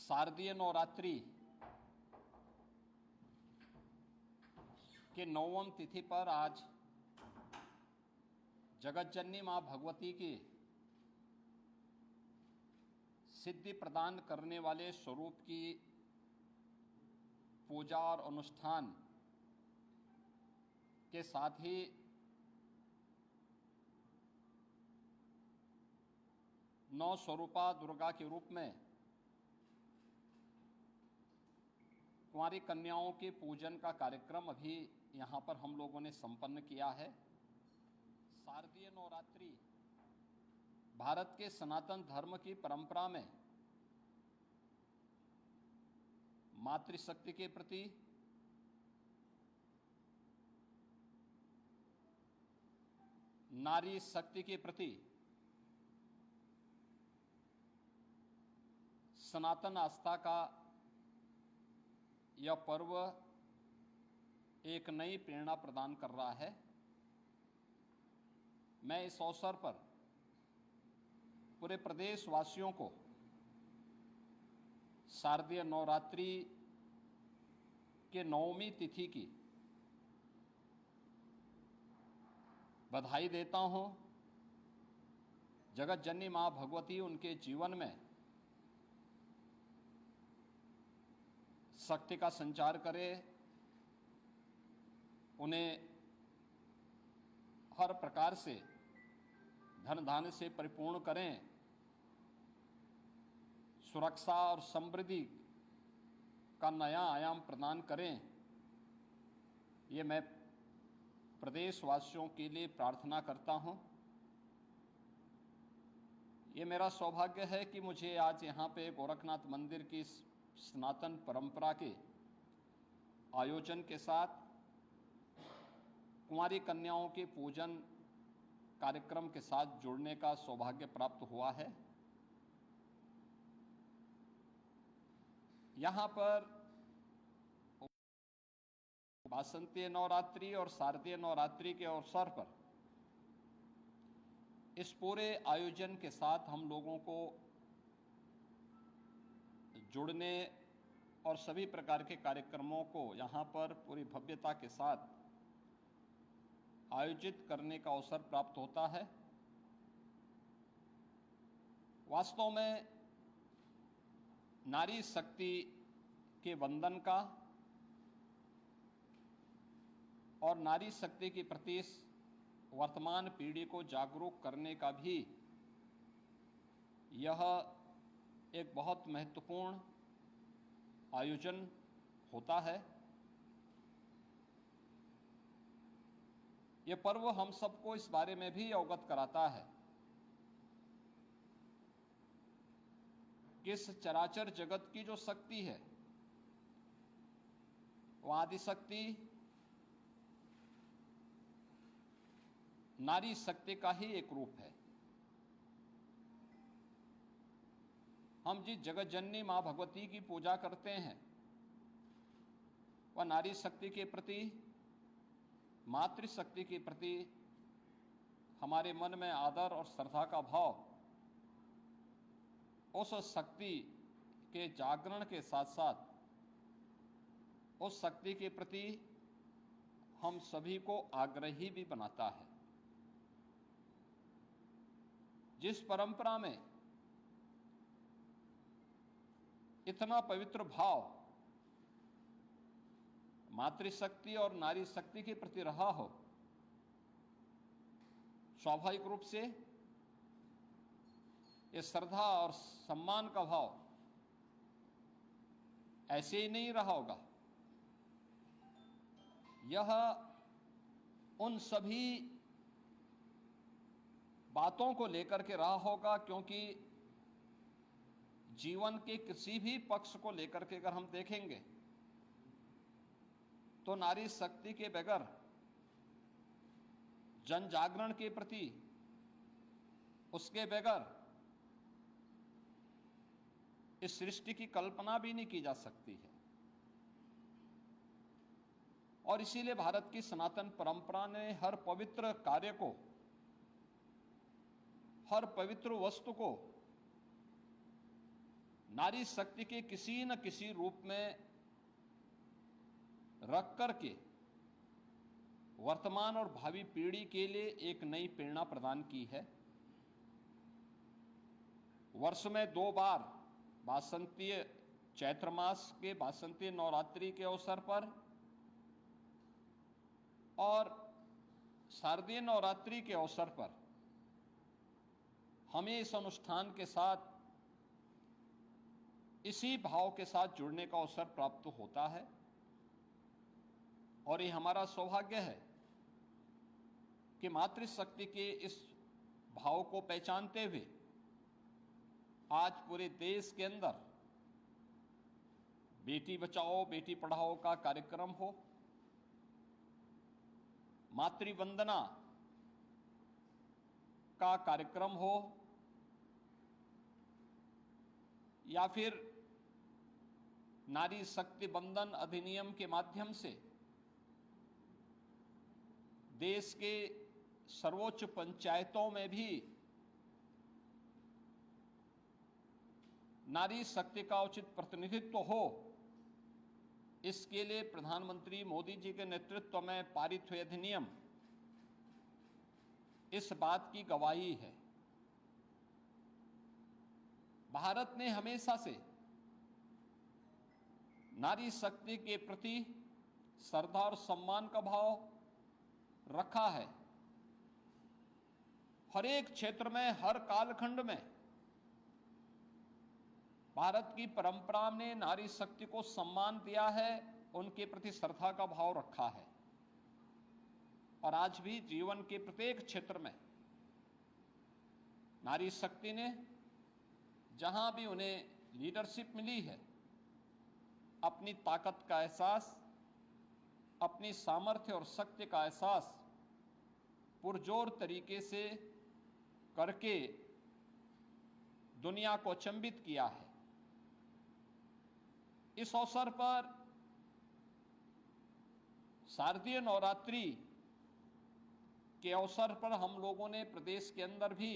शारदीय नवरात्रि के 9वीं तिथि पर आज जगतजननी मां भगवती की सिद्धि प्रदान करने वाले स्वरूप की पूजा और अनुष्ठान के साथ ही नौ स्वरूपा दुर्गा के रूप में कुंवारी कन्याओं के पूजन का कार्यक्रम अभी यहाँ पर हम लोगों ने संपन्न किया है। शारदीय नवरात्रि भारत के सनातन धर्म की परंपरा में मातृशक्ति के प्रति, नारी शक्ति के प्रति सनातन आस्था का यह पर्व एक नई प्रेरणा प्रदान कर रहा है। मैं इस अवसर पर पूरे प्रदेशवासियों को शारदीय नवरात्रि के 9वीं तिथि की बधाई देता हूं। जगत जननी मां भगवती उनके जीवन में शक्ति का संचार करे, उन्हें हर प्रकार से धन धान्य से परिपूर्ण करें, सुरक्षा और समृद्धि का नया आयाम प्रदान करें। ये मैं प्रदेशवासियों के लिए प्रार्थना करता हूं। ये मेरा सौभाग्य है कि मुझे आज यहाँ पे गोरखनाथ मंदिर की सनातन परंपरा के आयोजन के साथ कुंवारी कन्याओं के पूजन कार्यक्रम के साथ जुड़ने का सौभाग्य प्राप्त हुआ है। यहाँ पर वासंतीय नवरात्रि और शारदीय नवरात्रि के अवसर पर इस पूरे आयोजन के साथ हम लोगों को जुड़ने और सभी प्रकार के कार्यक्रमों को यहाँ पर पूरी भव्यता के साथ आयोजित करने का अवसर प्राप्त होता है। वास्तव में नारी शक्ति के वंदन का और नारी शक्ति के प्रति वर्तमान पीढ़ी को जागरूक करने का भी यह एक बहुत महत्वपूर्ण आयोजन होता है। यह पर्व हम सबको इस बारे में भी अवगत कराता है कि इस चराचर जगत की जो शक्ति है वो आदिशक्ति नारी शक्ति का ही एक रूप है। हम जिस जगत जननी मां भगवती की पूजा करते हैं वह नारी शक्ति के प्रति, मातृशक्ति के प्रति हमारे मन में आदर और श्रद्धा का भाव उस शक्ति के जागरण के साथ साथ उस शक्ति के प्रति हम सभी को आग्रही भी बनाता है। जिस परंपरा में इतना पवित्र भाव मातृशक्ति और नारी शक्ति के प्रति रहा हो, स्वाभाविक रूप से ये श्रद्धा और सम्मान का भाव ऐसे ही नहीं रहा होगा। यह उन सभी बातों को लेकर के रहा होगा, क्योंकि जीवन के किसी भी पक्ष को लेकर के अगर हम देखेंगे तो नारी शक्ति के बगैर जन जागरण के प्रति, उसके बगैर इस सृष्टि की कल्पना भी नहीं की जा सकती है। और इसीलिए भारत की सनातन परंपरा ने हर पवित्र कार्य को, हर पवित्र वस्तु को नारी शक्ति के किसी न किसी रूप में रख करके वर्तमान और भावी पीढ़ी के लिए एक नई प्रेरणा प्रदान की है। वर्ष में 2 बार वासंतीय चैत्र मास के वासंतीय नवरात्रि के अवसर पर और शारदीय नवरात्रि के अवसर पर हमें इस अनुष्ठान के साथ इसी भाव के साथ जुड़ने का अवसर प्राप्त होता है और ये हमारा सौभाग्य है कि मातृशक्ति के इस भाव को पहचानते हुए आज पूरे देश के अंदर बेटी बचाओ बेटी पढ़ाओ का कार्यक्रम हो, मातृवंदना का कार्यक्रम हो, या फिर नारी शक्ति बंधन अधिनियम के माध्यम से देश के सर्वोच्च पंचायतों में भी नारी शक्ति का उचित प्रतिनिधित्व हो, इसके लिए प्रधानमंत्री मोदी जी के नेतृत्व में पारित हुए अधिनियम इस बात की गवाही है। भारत ने हमेशा से नारी शक्ति के प्रति श्रद्धा और सम्मान का भाव रखा है। हर एक क्षेत्र में, हर कालखंड में भारत की परंपरा ने नारी शक्ति को सम्मान दिया है, उनके प्रति श्रद्धा का भाव रखा है और आज भी जीवन के प्रत्येक क्षेत्र में नारी शक्ति ने जहां भी उन्हें लीडरशिप मिली है, अपनी ताकत का एहसास, अपनी सामर्थ्य और शक्ति का एहसास पुरजोर तरीके से करके दुनिया को अचंभित किया है। इस अवसर पर शारदीय नवरात्रि के अवसर पर हम लोगों ने प्रदेश के अंदर भी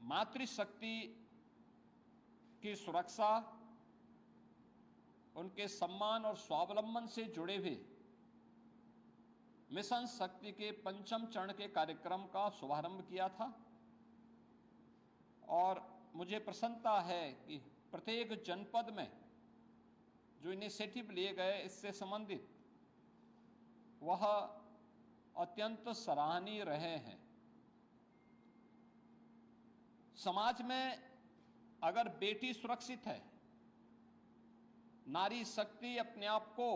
मातृशक्ति की सुरक्षा, उनके सम्मान और स्वावलंबन से जुड़े हुए मिशन शक्ति के 5वें चरण के कार्यक्रम का शुभारंभ किया था और मुझे प्रसन्नता है कि प्रत्येक जनपद में जो इनिशिएटिव लिए गए इससे संबंधित वह अत्यंत सराहनीय रहे हैं। समाज में अगर बेटी सुरक्षित है, नारी शक्ति अपने आप को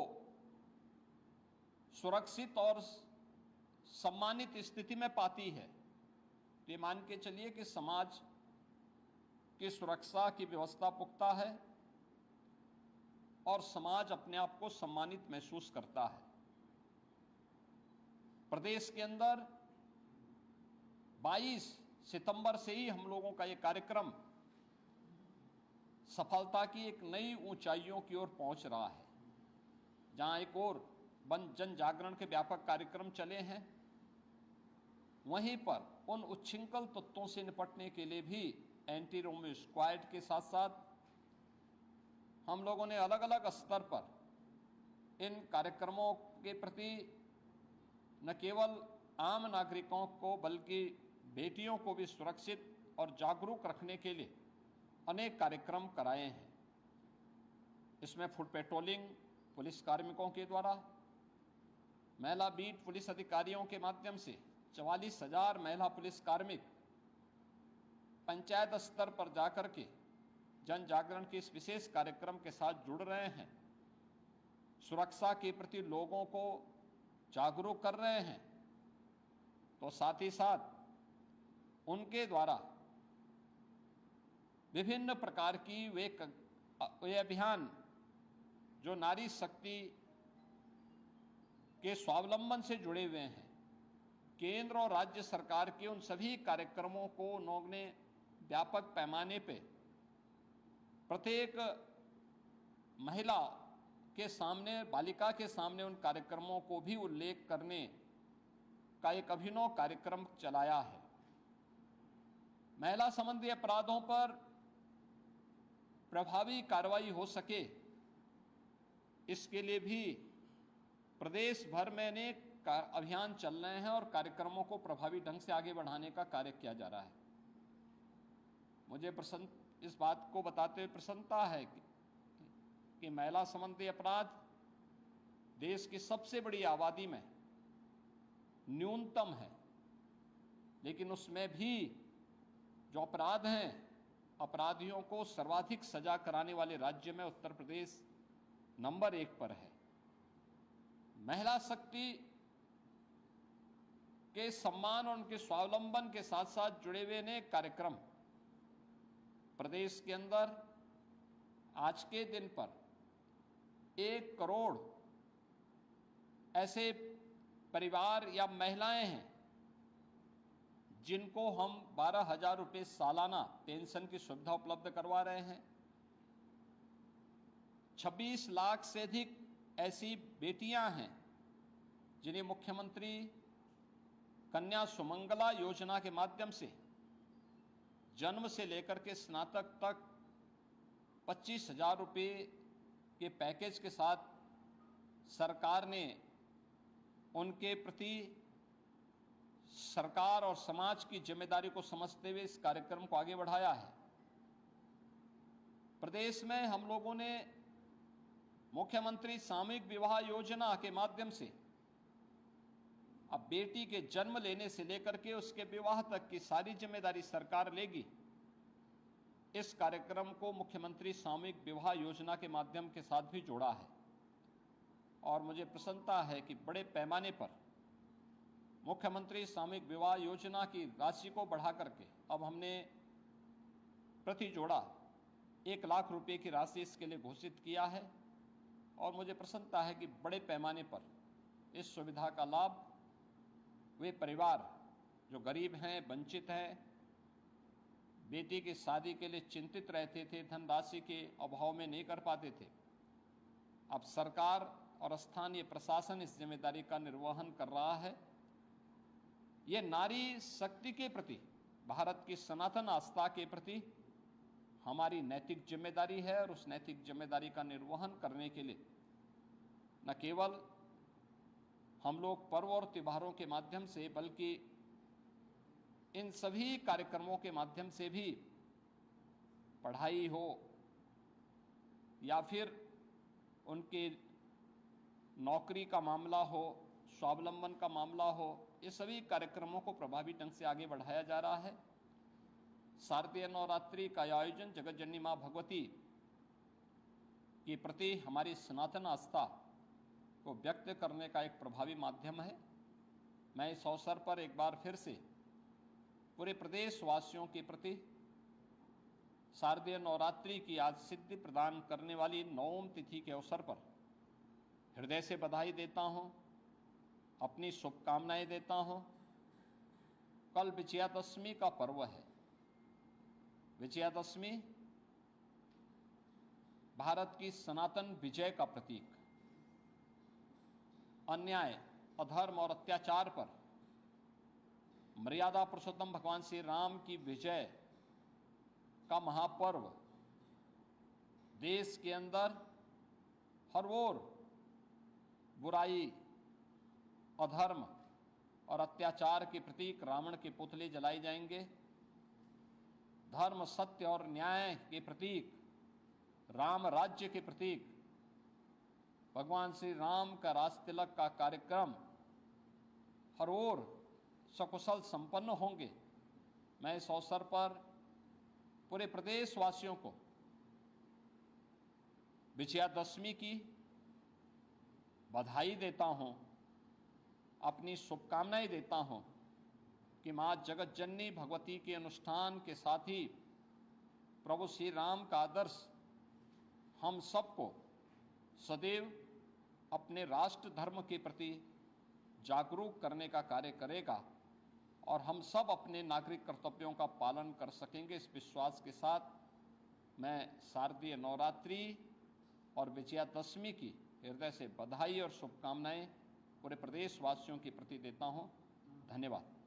सुरक्षित और सम्मानित स्थिति में पाती है, तो ये मान के चलिए कि समाज की सुरक्षा की व्यवस्था पुख्ता है और समाज अपने आप को सम्मानित महसूस करता है। प्रदेश के अंदर 22 सितंबर से ही हम लोगों का ये कार्यक्रम सफलता की एक नई ऊंचाइयों की ओर पहुंच रहा है। जहां एक और जन जागरण के व्यापक कार्यक्रम चले हैं, वहीं पर उन उच्छृंखल तत्वों से निपटने के लिए भी एंटी रोमियो स्क्वाड के साथ साथ हम लोगों ने अलग अलग स्तर पर इन कार्यक्रमों के प्रति न केवल आम नागरिकों को बल्कि बेटियों को भी सुरक्षित और जागरूक रखने के लिए अनेक कार्यक्रम कराए हैं। इसमें फुट पेट्रोलिंग पुलिस कार्मिकों के द्वारा, महिला बीट पुलिस अधिकारियों के माध्यम से 44,000 महिला पुलिस कार्मिक पंचायत स्तर पर जाकर के जन जागरण के इस विशेष कार्यक्रम के साथ जुड़ रहे हैं, सुरक्षा के प्रति लोगों को जागरूक कर रहे हैं। तो साथ ही साथ उनके द्वारा विभिन्न प्रकार की वे अभियान जो नारी शक्ति के स्वावलंबन से जुड़े हुए हैं, केंद्र और राज्य सरकार के उन सभी कार्यक्रमों को उन्होंने व्यापक पैमाने पे प्रत्येक महिला के सामने, बालिका के सामने उन कार्यक्रमों को भी उल्लेख करने का एक अभिनव कार्यक्रम चलाया है। महिला संबंधी अपराधों पर प्रभावी कार्रवाई हो सके, इसके लिए भी प्रदेश भर में अनेक अभियान चल रहे हैं और कार्यक्रमों को प्रभावी ढंग से आगे बढ़ाने का कार्य किया जा रहा है। मुझे इस बात को बताते हुए प्रसन्नता है कि महिला संबंधी अपराध देश की सबसे बड़ी आबादी में न्यूनतम है, लेकिन उसमें भी जो अपराध हैं, अपराधियों को सर्वाधिक सजा कराने वाले राज्य में उत्तर प्रदेश नंबर 1 पर है। महिला शक्ति के सम्मान और उनके स्वावलंबन के साथ साथ जुड़े हुए अनेक कार्यक्रम प्रदेश के अंदर आज के दिन पर 1 करोड़ ऐसे परिवार या महिलाएं हैं जिनको हम 12,000 रुपये सालाना पेंशन की सुविधा उपलब्ध करवा रहे हैं। 26 लाख से अधिक ऐसी बेटियां हैं जिन्हें मुख्यमंत्री कन्या सुमंगला योजना के माध्यम से जन्म से लेकर के स्नातक तक 25,000 रुपये के पैकेज के साथ सरकार ने उनके प्रति सरकार और समाज की जिम्मेदारी को समझते हुए इस कार्यक्रम को आगे बढ़ाया है। प्रदेश में हम लोगों ने मुख्यमंत्री सामूहिक विवाह योजना के माध्यम से अब बेटी के जन्म लेने से लेकर के उसके विवाह तक की सारी जिम्मेदारी सरकार लेगी। इस कार्यक्रम को मुख्यमंत्री सामूहिक विवाह योजना के माध्यम के साथ भी जोड़ा है और मुझे प्रसन्नता है कि बड़े पैमाने पर मुख्यमंत्री सामूहिक विवाह योजना की राशि को बढ़ा करके अब हमने प्रति जोड़ा 1 लाख रुपए की राशि इसके लिए घोषित किया है और मुझे प्रसन्नता है कि बड़े पैमाने पर इस सुविधा का लाभ वे परिवार जो गरीब हैं, वंचित हैं, बेटी की शादी के लिए चिंतित रहते थे, धनराशि के अभाव में नहीं कर पाते थे, अब सरकार और स्थानीय प्रशासन इस जिम्मेदारी का निर्वहन कर रहा है। ये नारी शक्ति के प्रति, भारत की सनातन आस्था के प्रति हमारी नैतिक जिम्मेदारी है और उस नैतिक जिम्मेदारी का निर्वहन करने के लिए न केवल हम लोग पर्व और त्योहारों के माध्यम से बल्कि इन सभी कार्यक्रमों के माध्यम से भी पढ़ाई हो या फिर उनके नौकरी का मामला हो, स्वावलंबन का मामला हो, ये सभी कार्यक्रमों को प्रभावी ढंग से आगे बढ़ाया जा रहा है। शारदीय नवरात्रि का आयोजन जगत जननी मां भगवती के प्रति हमारी सनातन आस्था को व्यक्त करने का एक प्रभावी माध्यम है। मैं इस अवसर पर एक बार फिर से पूरे प्रदेश वासियों के प्रति शारदीय नवरात्रि की आज सिद्धि प्रदान करने वाली 9वीं तिथि के अवसर पर हृदय से बधाई देता हूं, अपनी शुभकामनाएं देता हूं। कल विजयादशमी का पर्व है। विजयादशमी भारत की सनातन विजय का प्रतीक, अन्याय, अधर्म और अत्याचार पर मर्यादा पुरुषोत्तम भगवान श्री राम की विजय का महापर्व देश के अंदर हर ओर बुराई, अधर्म और अत्याचार के प्रतीक रावण के पुतले जलाए जाएंगे। धर्म, सत्य और न्याय के प्रतीक, राम राज्य के प्रतीक भगवान श्री राम का राज तिलक का कार्यक्रम हर ओर सकुशल संपन्न होंगे। मैं इस अवसर पर पूरे प्रदेश वासियों को विजयादशमी की बधाई देता हूं, अपनी शुभकामनाएं देता हूं कि मां जगत जननी भगवती के अनुष्ठान के साथ ही प्रभु श्री राम का आदर्श हम सबको सदैव अपने राष्ट्र धर्म के प्रति जागरूक करने का कार्य करेगा और हम सब अपने नागरिक कर्तव्यों का पालन कर सकेंगे। इस विश्वास के साथ मैं शारदीय नवरात्रि और विजयादशमी की हृदय से बधाई और शुभकामनाएं पूरे प्रदेशवासियों के प्रति देता हूं। धन्यवाद।